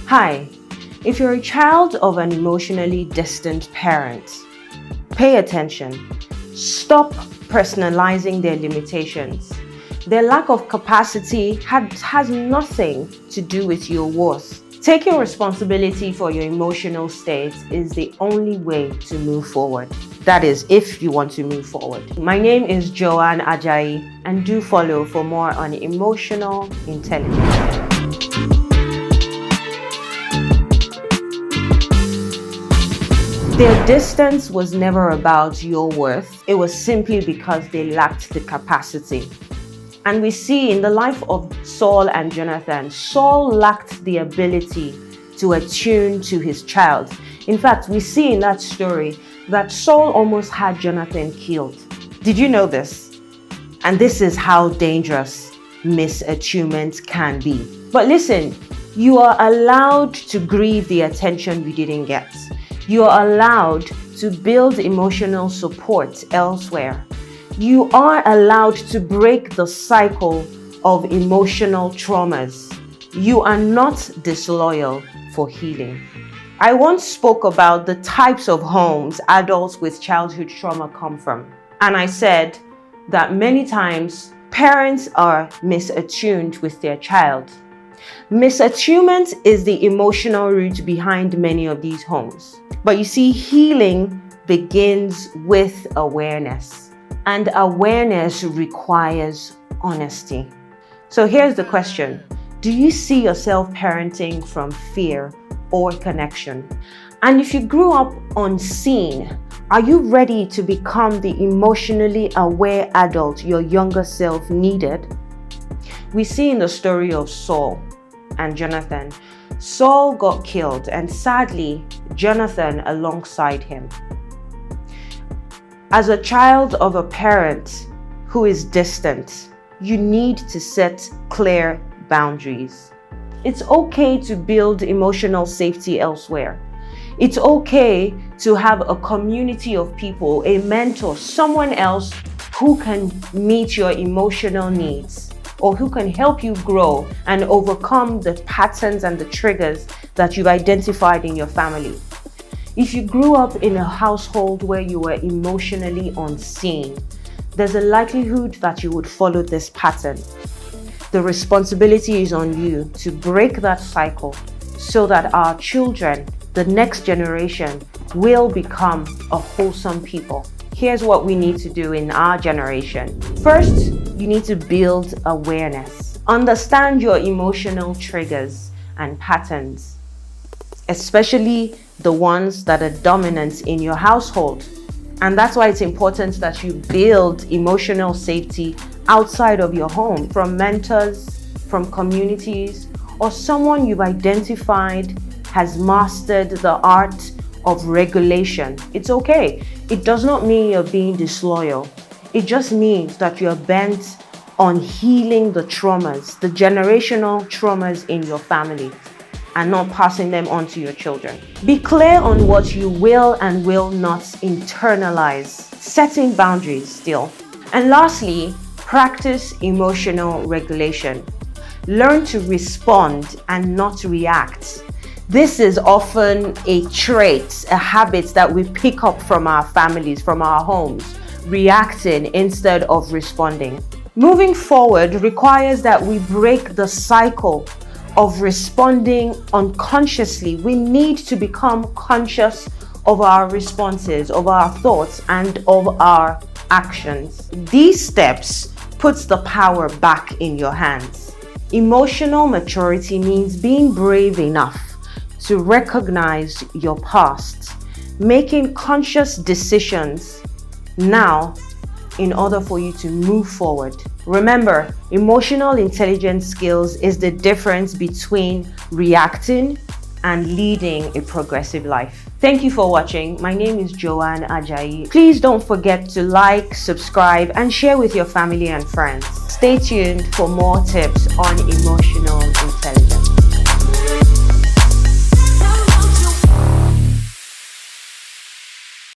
Hi, if you're a child of an emotionally distant parent, pay attention. Stop personalizing their limitations. Their lack of capacity has nothing to do with your worth. Taking responsibility for your emotional state is the only way to move forward. That is, if you want to move forward. My name is Joanne Ajayi, and do follow for more on emotional intelligence. Their distance was never about your worth. It was simply because they lacked the capacity. And we see in the life of Saul and Jonathan, Saul lacked the ability to attune to his child. In fact, we see in that story that Saul almost had Jonathan killed. Did you know this? And this is how dangerous misattunement can be. But listen, you are allowed to grieve the attention you didn't get. You are allowed to build emotional support elsewhere. You are allowed to break the cycle of emotional traumas. You are not disloyal for healing. I once spoke about the types of homes adults with childhood trauma come from. And I said that many times parents are misattuned with their child. Misattunement is the emotional root behind many of these homes. But you see, healing begins with awareness, and awareness requires honesty. So here's the question. Do you see yourself parenting from fear or connection? And if you grew up unseen, are you ready to become the emotionally aware adult your younger self needed? We see in the story of Saul and Jonathan, Saul got killed, and sadly, Jonathan alongside him. As a child of a parent who is distant, you need to set clear boundaries. It's okay to build emotional safety elsewhere. It's okay to have a community of people, a mentor, someone else who can meet your emotional needs, or who can help you grow and overcome the patterns and the triggers that you've identified in your family. If you grew up in a household where you were emotionally unseen, there's a likelihood that you would follow this pattern. The responsibility is on you to break that cycle so that our children, the next generation, will become a wholesome people. Here's what we need to do in our generation. First, you need to build awareness. Understand your emotional triggers and patterns, especially the ones that are dominant in your household. And that's why it's important that you build emotional safety outside of your home, from mentors, from communities, or someone you've identified has mastered the art of regulation. It's okay. It does not mean you're being disloyal. It just means that you're bent on healing the traumas, the generational traumas in your family, and not passing them on to your children. Be clear on what you will and will not internalize, setting boundaries still. And lastly, practice emotional regulation. Learn to respond and not react. This is often a trait, a habit that we pick up from our families, from our homes, reacting instead of responding. Moving forward requires that we break the cycle of responding unconsciously. We need to become conscious of our responses, of our thoughts, and of our actions. These steps puts the power back in your hands. Emotional maturity means being brave enough to recognize your past, making conscious decisions now in order for you to move forward. Remember, emotional intelligence skills is the difference between reacting and leading a progressive life. Thank you for watching. My name is Joanne Ajayi. Please don't forget to like, subscribe, and share with your family and friends. Stay tuned for more tips on emotional intelligence.